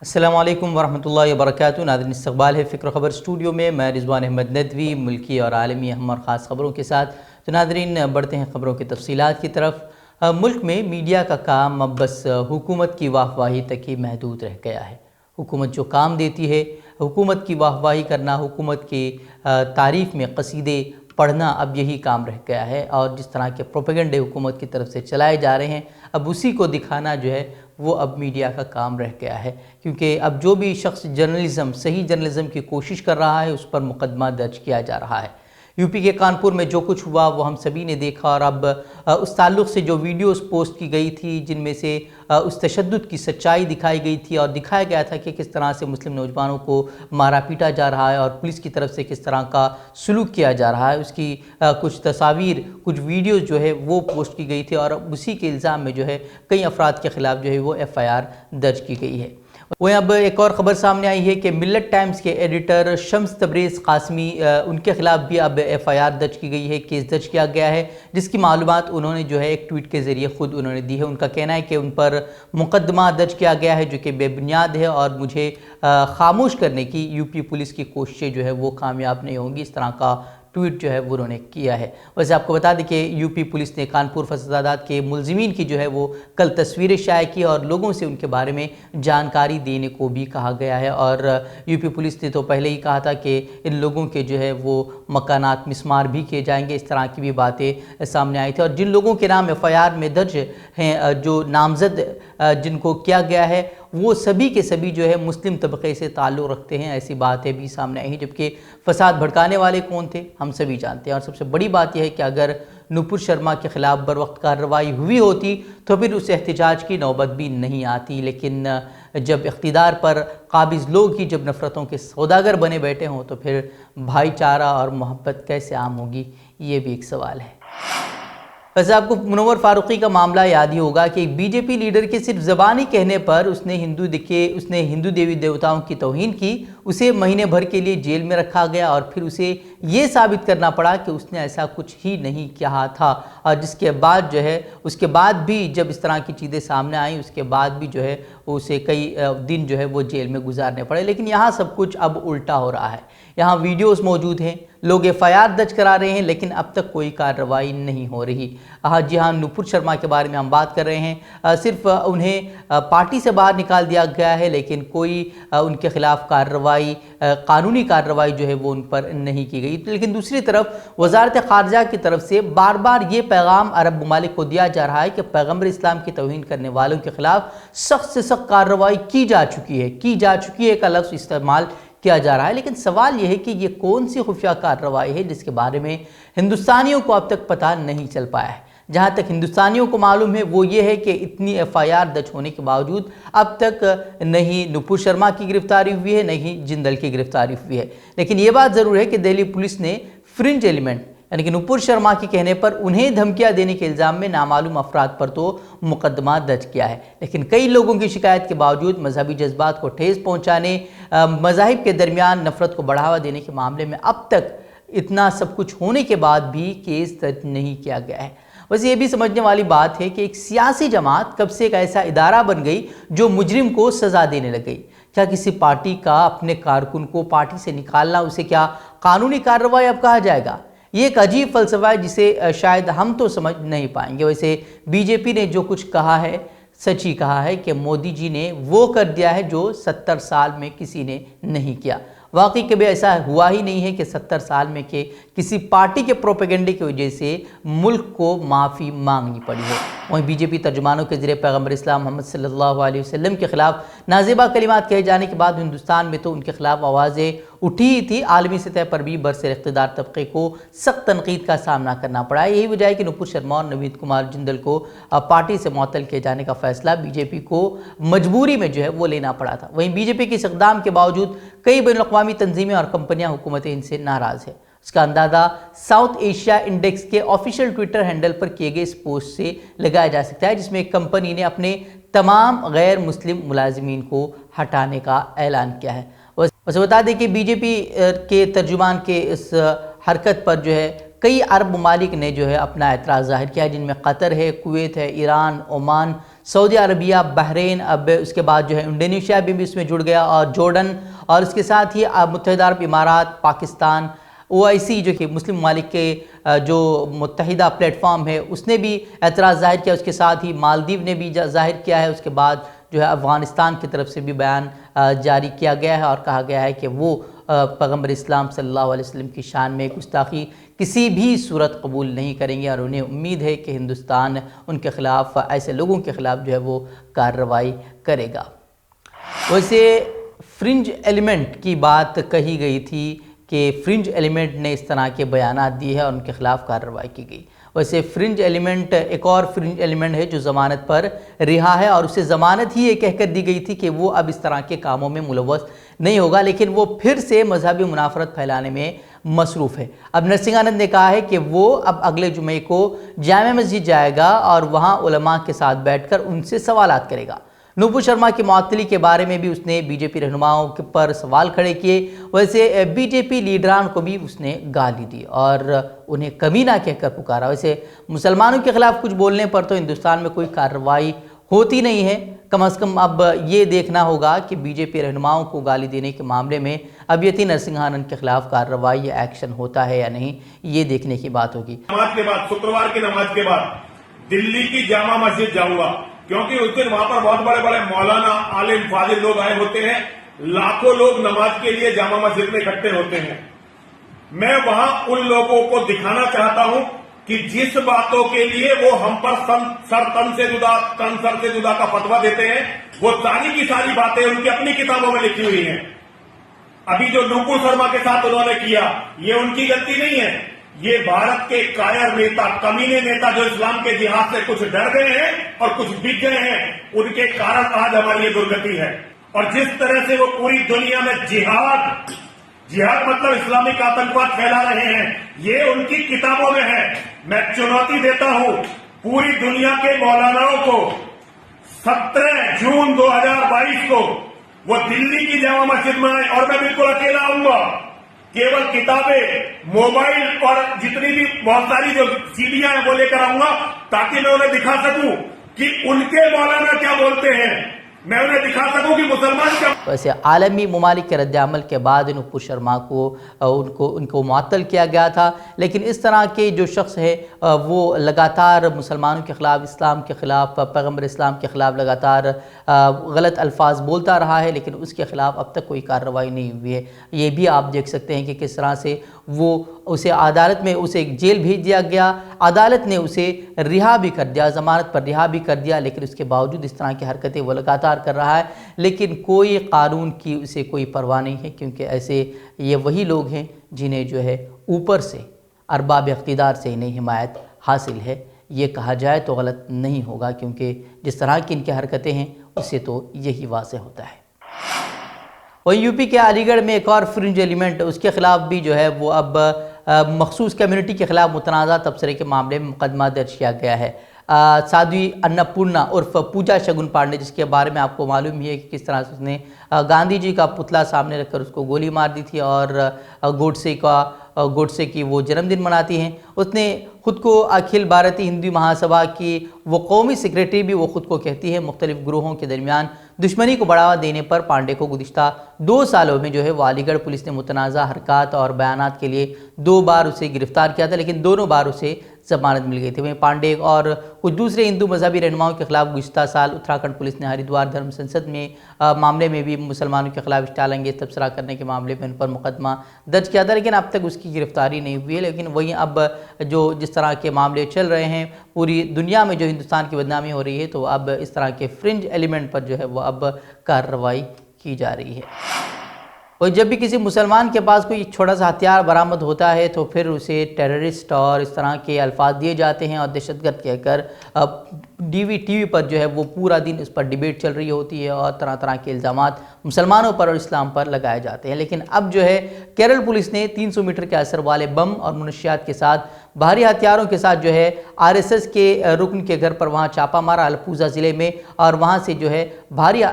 السلام علیکم ورحمۃ اللہ وبرکاتہ۔ ناظرین، استقبال ہے فکر خبر اسٹوڈیو میں، میں رضوان احمد ندوی ملکی اور عالمی اہم اور خاص خبروں کے ساتھ۔ تو ناظرین، بڑھتے ہیں خبروں کی تفصیلات کی طرف۔ ملک میں میڈیا کا کام اب بس حکومت کی واہ واہی تک ہی محدود رہ گیا ہے۔ حکومت جو کام دیتی ہے، حکومت کی واہ واہی کرنا، حکومت کی تعریف میں قصیدے پڑھنا، اب یہی کام رہ گیا ہے، اور جس طرح کے پروپیگنڈے حکومت کی طرف سے چلائے جا رہے ہیں، اب اسی کو دکھانا جو ہے وہ اب میڈیا کا کام رہ گیا ہے، کیونکہ اب جو بھی شخص صحیح جرنلزم کی کوشش کر رہا ہے، اس پر مقدمہ درج کیا جا رہا ہے۔ یو پی کے کانپور میں جو کچھ ہوا وہ ہم سبھی نے دیکھا، اور اب اس تعلق سے جو ویڈیوز پوسٹ کی گئی تھی، جن میں سے اس تشدد کی سچائی دکھائی گئی تھی، اور دکھایا گیا تھا کہ کس طرح سے مسلم نوجوانوں کو مارا پیٹا جا رہا ہے اور پولیس کی طرف سے کس طرح کا سلوک کیا جا رہا ہے، اس کی کچھ تصاویر، کچھ ویڈیوز جو ہے وہ پوسٹ کی گئی تھی، اور اسی کے الزام میں جو ہے کئی افراد کے خلاف جو ہے وہ FIR درج کی گئی ہے۔ وہ اب ایک اور خبر سامنے آئی ہے کہ ملت ٹائمز کے ایڈیٹر شمس تبریز قاسمی، ان کے خلاف بھی اب FIR درج کی گئی ہے، کیس درج کیا گیا ہے، جس کی معلومات انہوں نے جو ہے ایک ٹویٹ کے ذریعے خود انہوں نے دی ہے۔ ان کا کہنا ہے کہ ان پر مقدمہ درج کیا گیا ہے جو کہ بے بنیاد ہے، اور مجھے خاموش کرنے کی یو پی پولیس کی کوششیں جو ہے وہ کامیاب نہیں ہوں گی، اس طرح کا ٹویٹ جو ہے وہ انہوں نے کیا ہے۔ ویسے آپ کو بتا دیں کہ یو پی پولیس نے کانپور فسادات کے ملزمین کی جو ہے وہ کل تصویریں شائع کی، اور لوگوں سے ان کے بارے میں جانکاری دینے کو بھی کہا گیا ہے، اور یو پی پولیس نے تو پہلے ہی کہا تھا کہ ان لوگوں کے جو ہے وہ مکانات مسمار بھی کیے جائیں گے، اس طرح کی بھی باتیں سامنے آئی تھی۔ اور جن لوگوں کے نام FIR میں درج ہیں، جو نامزد جن کو کیا گیا ہے، وہ سبھی کے سبھی جو ہے مسلم طبقے سے تعلق رکھتے ہیں، ایسی باتیں بھی سامنے آئی ہیں، جبکہ فساد بھڑکانے والے کون تھے ہم سبھی جانتے ہیں۔ اور سب سے بڑی بات یہ ہے کہ اگر نپور شرما کے خلاف بر وقت کارروائی ہوئی ہوتی تو پھر اس احتجاج کی نوبت بھی نہیں آتی، لیکن جب اقتدار پر قابض لوگ ہی جب نفرتوں کے سوداگر بنے بیٹھے ہوں تو پھر بھائی چارہ اور محبت کیسے عام ہوگی، یہ بھی ایک سوال ہے۔ ویسے آپ کو منور فاروقی کا معاملہ یاد ہی ہوگا کہ ایک BJP لیڈر کے صرف زبانی کہنے پر اس نے ہندو دیوی دیوتاؤں کی توہین کی، اسے مہینے بھر کے لیے جیل میں رکھا گیا، اور پھر اسے یہ ثابت کرنا پڑا کہ اس نے ایسا کچھ ہی نہیں کہا تھا، اور جس کے بعد جو ہے اس کے بعد بھی جب اس طرح کی چیزیں سامنے آئیں، اس کے بعد بھی جو ہے اسے کئی دن جو ہے وہ جیل میں گزارنے پڑے۔ لیکن یہاں سب کچھ اب الٹا ہو رہا ہے، یہاں ویڈیوز موجود ہیں، لوگ FIR درج کرا رہے ہیں، لیکن اب تک کوئی کارروائی نہیں ہو رہی۔ جی ہاں، نپور شرما کے بارے میں ہم بات کر رہے ہیں، صرف انہیں پارٹی سے باہر نکال دیا گیا ہے، لیکن کوئی ان کے خلاف قانونی کارروائی جو ہے وہ ان پر نہیں کی گئی۔ لیکن دوسری طرف وزارت خارجہ کی طرف سے بار بار یہ پیغام عرب ممالک کو دیا جا رہا ہے کہ پیغمبر اسلام کی توہین کرنے والوں کے خلاف سخت سے سخت کارروائی کی جا چکی ہے کا لفظ استعمال کیا جا رہا ہے۔ لیکن سوال یہ ہے کہ یہ کون سی خفیہ کارروائی ہے جس کے بارے میں ہندوستانیوں کو اب تک پتہ نہیں چل پایا ہے۔ جہاں تک ہندوستانیوں کو معلوم ہے وہ یہ ہے کہ اتنی FIR درج ہونے کے باوجود اب تک نہیں نپور شرما کی گرفتاری ہوئی ہے، نہیں جندل کی گرفتاری ہوئی ہے۔ لیکن یہ بات ضرور ہے کہ دہلی پولیس نے فرنج ایلیمنٹ یعنی کہ نپور شرما کے کہنے پر انہیں دھمکیاں دینے کے الزام میں نامعلوم افراد پر تو مقدمہ درج کیا ہے، لیکن کئی لوگوں کی شکایت کے باوجود مذہبی جذبات کو ٹھیس پہنچانے، مذاہب کے درمیان نفرت کو بڑھاوا دینے کے معاملے میں اب تک اتنا سب کچھ ہونے کے بعد بھی کیس درج نہیں کیا گیا ہے۔ ویسے یہ بھی سمجھنے والی بات ہے کہ ایک سیاسی جماعت کب سے ایک ایسا ادارہ بن گئی جو مجرم کو سزا دینے لگ گئی؟ کیا کسی پارٹی کا اپنے کارکن کو پارٹی سے نکالنا اسے کیا قانونی کارروائی اب کہا جائے گا؟ یہ ایک عجیب فلسفہ ہے جسے شاید ہم تو سمجھ نہیں پائیں گے۔ ویسے BJP نے جو کچھ کہا ہے سچ ہی کہا ہے کہ مودی جی نے وہ کر دیا ہے جو 70 سال میں کسی نے نہیں کیا۔ واقعی کبھی ایسا ہوا ہی نہیں ہے کہ 70 سال میں کہ کسی پارٹی کے پروپیگنڈے کی وجہ سے ملک کو معافی مانگنی پڑی ہے۔ وہیں BJP ترجمانوں کے ذریعے پیغمبر اسلام محمد صلی اللہ علیہ وسلم کے خلاف نازیبا کلمات کہے جانے کے بعد ہندوستان میں تو ان کے خلاف آوازیں اٹھی ہی تھی، عالمی سطح پر بھی برسر اقتدار طبقے کو سخت تنقید کا سامنا کرنا پڑا ہے۔ یہی وجہ ہے کہ نپور شرما اور نوید کمار جندل کو پارٹی سے معطل کیے جانے کا فیصلہ BJP کو مجبوری میں جو ہے وہ لینا پڑا تھا۔ وہیں BJP کے اس اقدام کے باوجود کئی بین الاقوامی تنظیمیں اور کمپنیاں حکومتیں ان سے ناراض ہیں۔ اس کا اندازہ ساؤتھ ایشیا انڈیکس کے آفیشیل ٹویٹر ہینڈل پر کیے گئے اس پوسٹ سے لگایا جا سکتا ہے، جس میں ایک کمپنی نے اپنے تمام غیر مسلم ملازمین کو ہٹانے کا اعلان کیا ہے۔ ویسے بتا دیں کہ BJP کے ترجمان کے اس حرکت پر جو ہے کئی عرب ممالک نے جو ہے اپنا اعتراض ظاہر کیا ہے، جن میں قطر ہے، کویت ہے، ایران، عمان، سعودی عربیہ، بحرین، اب اس کے بعد جو ہے انڈونیشیا بھی اس میں جڑ گیا، اور جارڈن، اور اس کے ساتھ ہی متحدہ عرب امارات، پاکستان، OIC جو کہ مسلم ممالک کے جو متحدہ پلیٹ فارم ہے اس نے بھی اعتراض ظاہر کیا، اس کے ساتھ ہی مالدیو نے بھی ظاہر کیا ہے، اس کے بعد جو ہے افغانستان کی طرف سے بھی بیان جاری کیا گیا ہے اور کہا گیا ہے کہ وہ پیغمبر اسلام صلی اللہ علیہ وسلم کی شان میں گستاخی کسی بھی صورت قبول نہیں کریں گے، اور انہیں امید ہے کہ ہندوستان ان کے خلاف، ایسے لوگوں کے خلاف جو ہے وہ کارروائی کرے گا۔ ویسے فرنج ایلیمنٹ کی بات کہی گئی تھی کہ فرنج ایلیمنٹ نے اس طرح کے بیانات دیے ہیں اور ان کے خلاف کارروائی کی گئی۔ ویسے فرنج ایلیمنٹ، ایک اور فرنج ایلیمنٹ ہے جو ضمانت پر رہا ہے، اور اسے ضمانت ہی یہ کہہ کر دی گئی تھی کہ وہ اب اس طرح کے کاموں میں ملوث نہیں ہوگا، لیکن وہ پھر سے مذہبی منافرت پھیلانے میں مصروف ہے۔ اب نرسنگھ آنند نے کہا ہے کہ وہ اب اگلے جمعے کو جامع مسجد جائے گا اور وہاں علماء کے ساتھ بیٹھ کر ان سے سوالات کرے گا۔ نوپور شرما کی معطلی کے بارے میں بھی اس نے بی جے پی رہنماؤں پر سوال کھڑے کیے۔ ویسے بی جے پی لیڈران کو بھی اس نے گالی دی اور انہیں کمینہ کہہ کر پکارا۔ ویسے مسلمانوں کے خلاف کچھ بولنے پر تو ہندوستان میں کوئی کارروائی ہوتی نہیں ہے، کم از کم اب یہ دیکھنا ہوگا کہ بی جے پی رہنماؤں کو گالی دینے کے معاملے میں اب یتی نرسنگھ آنند کے خلاف کارروائی یا ایکشن ہوتا ہے یا نہیں، یہ دیکھنے کی بات ہوگی۔ نماز کے بعد، شکروار کی نماز کے بعد دلی کی جامع مسجد جاؤں گا، کیونکہ اس دن وہاں پر بہت بڑے بڑے مولانا، عالم، فاضل لوگ آئے ہوتے ہیں، لاکھوں لوگ نماز کے لیے جامع مسجد میں اکٹھے ہوتے ہیں۔ میں وہاں ان لوگوں کو دکھانا چاہتا ہوں کہ جس باتوں کے لیے وہ ہم پر تن سر سے جدا کا فتویٰ دیتے ہیں، وہ ساری کی ساری باتیں ان کی اپنی کتابوں میں لکھی ہوئی ہیں۔ ابھی جو نوپور شرما کے ساتھ انہوں نے کیا، یہ ان کی غلطی نہیں ہے، یہ بھارت کے کائر نیتا، کمینے نیتا جو اسلام کے جہاد سے کچھ ڈر گئے ہیں اور کچھ بک گئے ہیں، ان کے کارن آج ہماری یہ درگتی ہے۔ اور جس طرح سے وہ پوری دنیا میں جہاد مطلب اسلامک آتنکواد پھیلا رہے ہیں، یہ ان کی کتابوں میں ہے۔ میں چنوتی دیتا ہوں پوری دنیا کے مولاناؤں کو، 17 جون 2022 کو وہ دلی کی جامع مسجد میں آئے، اور میں بالکل اکیلا آؤں گا، کیول کتابیں، موبائل اور جتنی بھی بہت ساری جو سیڈیاں ہیں وہ لے کر آؤں گا، تاکہ میں انہیں دکھا سکوں کہ ان کے مولانا کیا بولتے ہیں، میں انہیں دکھا سکوں کہ مسلمان کیا۔ ویسے عالمی ممالک کے رد عمل کے بعد نوپور شرما کو ان کو معطل کیا گیا تھا، لیکن اس طرح کے جو شخص ہے وہ لگاتار مسلمانوں کے خلاف، اسلام کے خلاف، پیغمبر اسلام کے خلاف لگاتار غلط الفاظ بولتا رہا ہے، لیکن اس کے خلاف اب تک کوئی کارروائی نہیں ہوئی ہے۔ یہ بھی آپ دیکھ سکتے ہیں کہ کس طرح سے وہ اسے عدالت میں اسے جیل بھیج دیا گیا، عدالت نے اسے رہا بھی کر دیا، ضمانت پر رہا بھی کر دیا، لیکن اس کے باوجود اس طرح کی حرکتیں وہ لگاتار کر رہا ہے، لیکن کوئی قانون کی اسے کوئی پرواہ نہیں ہے، کیونکہ ایسے یہ وہی لوگ ہیں جنہیں جو ہے اوپر سے، ارباب اقتدار سے انہیں حمایت حاصل ہے۔ یہ کہا جائے تو غلط نہیں ہوگا، کیونکہ جس طرح کی ان کی حرکتیں ہیں اس سے تو یہی واضح ہوتا ہے۔ اور یو پی کے علی گڑھ میں ایک اور فرنج ایلیمنٹ، اس کے خلاف بھی جو ہے وہ اب مخصوص کمیونٹی کے خلاف متنازع تبصرے کے معاملے میں مقدمہ درج کیا گیا ہے۔ سادھوی اناپورنا عرف پوجا شگن پانڈے، جس کے بارے میں آپ کو معلوم ہی ہے کہ کس طرح سے اس نے گاندھی جی کا پتلا سامنے رکھ کر اس کو گولی مار دی تھی، اور گوڈسے کی وہ جنم دن مناتی ہیں۔ اس نے خود کو اکھل بھارتی ہندو مہاسبھا کی وہ قومی سیکریٹری بھی وہ خود کو کہتی ہے۔ مختلف گروہوں کے درمیان دشمنی کو بڑھاوا دینے پر پانڈے کو گزشتہ 2 سالوں میں جو ہے وہ علی گڑھ پولیس نے متنازع حرکات اور بیانات کے لیے 2 بار اسے گرفتار کیا تھا، لیکن دونوں بار اسے ضمانت مل گئی تھی۔ وہیں پانڈے اور کچھ دوسرے ہندو مذہبی رہنماؤں کے خلاف گزشتہ سال اتراکھنڈ پولیس نے ہریدوار دھرم سنسد میں معاملے میں بھی مسلمانوں کے خلاف اشتعال انگیز تبصرہ کرنے کے معاملے میں ان پر مقدمہ درج کیا تھا، لیکن اب تک اس کی گرفتاری نہیں ہوئی ہے۔ لیکن وہیں اب جس طرح کے معاملے چل رہے ہیں پوری دنیا میں، جو ہندوستان کی بدنامی ہو رہی ہے، تو اب اس طرح کے فرنج ایلیمنٹ پر جو ہے وہ اب کارروائی کی جا رہی ہے۔ اور جب بھی کسی مسلمان کے پاس کوئی چھوٹا سا ہتھیار برآمد ہوتا ہے تو پھر اسے ٹیررسٹ اور اس طرح کے الفاظ دیے جاتے ہیں اور دہشت گرد کہہ کر ٹی وی پر جو ہے وہ پورا دن اس پر ڈیبیٹ چل رہی ہوتی ہے اور طرح طرح کے الزامات مسلمانوں پر اور اسلام پر لگائے جاتے ہیں۔ لیکن اب جو ہے کیرل پولیس نے 300 میٹر کے اثر والے بم اور منشیات کے ساتھ بھاری ہتھیاروں کے ساتھ جو ہے RSS کے رکن کے گھر پر وہاں چھاپہ مارا الپوزا ضلع میں، اور وہاں سے جو ہے بھاری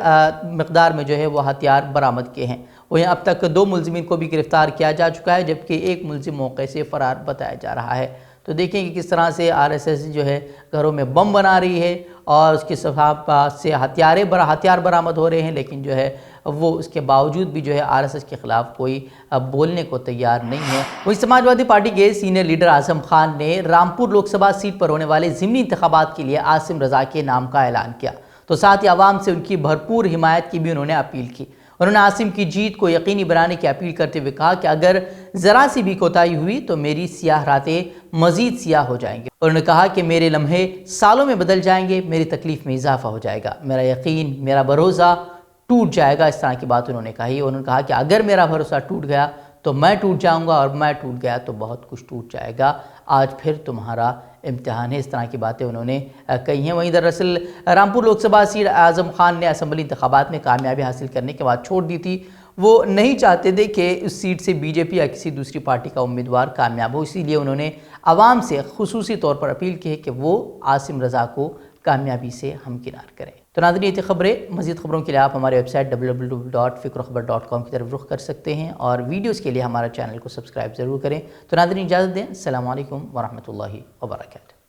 مقدار میں جو ہے وہ ہتھیار برآمد کیے ہیں۔ وہیں اب تک 2 ملزمین کو بھی گرفتار کیا جا چکا ہے، جبکہ ایک ملزم موقع سے فرار بتایا جا رہا ہے۔ تو دیکھیں کہ کس طرح سے RSS جو ہے گھروں میں بم بنا رہی ہے اور اس کے پاس سے ہتھیار برآمد ہو رہے ہیں، لیکن جو ہے وہ اس کے باوجود بھی جو ہے RSS کے خلاف کوئی بولنے کو تیار نہیں ہے۔ وہیں سماجوادی پارٹی کے سینئر لیڈر اعظم خان نے رامپور لوک سبھا سیٹ پر ہونے والے ضمنی انتخابات کے لیے عاصم رضا کے نام کا اعلان کیا، تو ساتھ ہی عوام سے ان کی بھرپور حمایت کی بھی انہوں نے اپیل کی۔ انہوں نے عاصم کی جیت کو یقینی بنانے کی اپیل کرتے ہوئے کہا کہ اگر ذرا سی بھی کوتاہی ہوئی تو میری سیاہ راتیں مزید سیاہ ہو جائیں گے۔ انہوں نے کہا کہ میرے لمحے سالوں میں بدل جائیں گے، میری تکلیف میں اضافہ ہو جائے گا، میرا یقین، میرا بھروسہ ٹوٹ جائے گا۔ اس طرح کی بات انہوں نے کہی۔ انہوں نے کہا کہ اگر میرا بھروسہ ٹوٹ گیا تو میں ٹوٹ جاؤں گا، اور میں ٹوٹ گیا تو بہت کچھ ٹوٹ جائے گا، آج پھر تمہارا امتحان ہے۔ اس طرح کی باتیں انہوں نے کہی ہیں۔ وہیں دراصل رامپور لوک سبھا سیٹ اعظم خان نے اسمبلی انتخابات میں کامیابی حاصل کرنے کے بعد چھوڑ دی تھی۔ وہ نہیں چاہتے تھے کہ اس سیٹ سے BJP یا کسی دوسری پارٹی کا امیدوار کامیاب ہو، اسی لیے انہوں نے عوام سے خصوصی طور پر اپیل کی ہے کہ وہ عاصم رضا کو کامیابی سے ہمکنار کریں۔ تو ناظرین، یہ تھی خبریں۔ مزید خبروں کے لیے آپ ہمارے ویب سائٹ www.fikrokhbar.com کی طرف رخ کر سکتے ہیں، اور ویڈیوز کے لیے ہمارا چینل کو سبسکرائب ضرور کریں۔ تو ناظرین، اجازت دیں۔ السلام علیکم ورحمۃ اللہ وبرکاتہ۔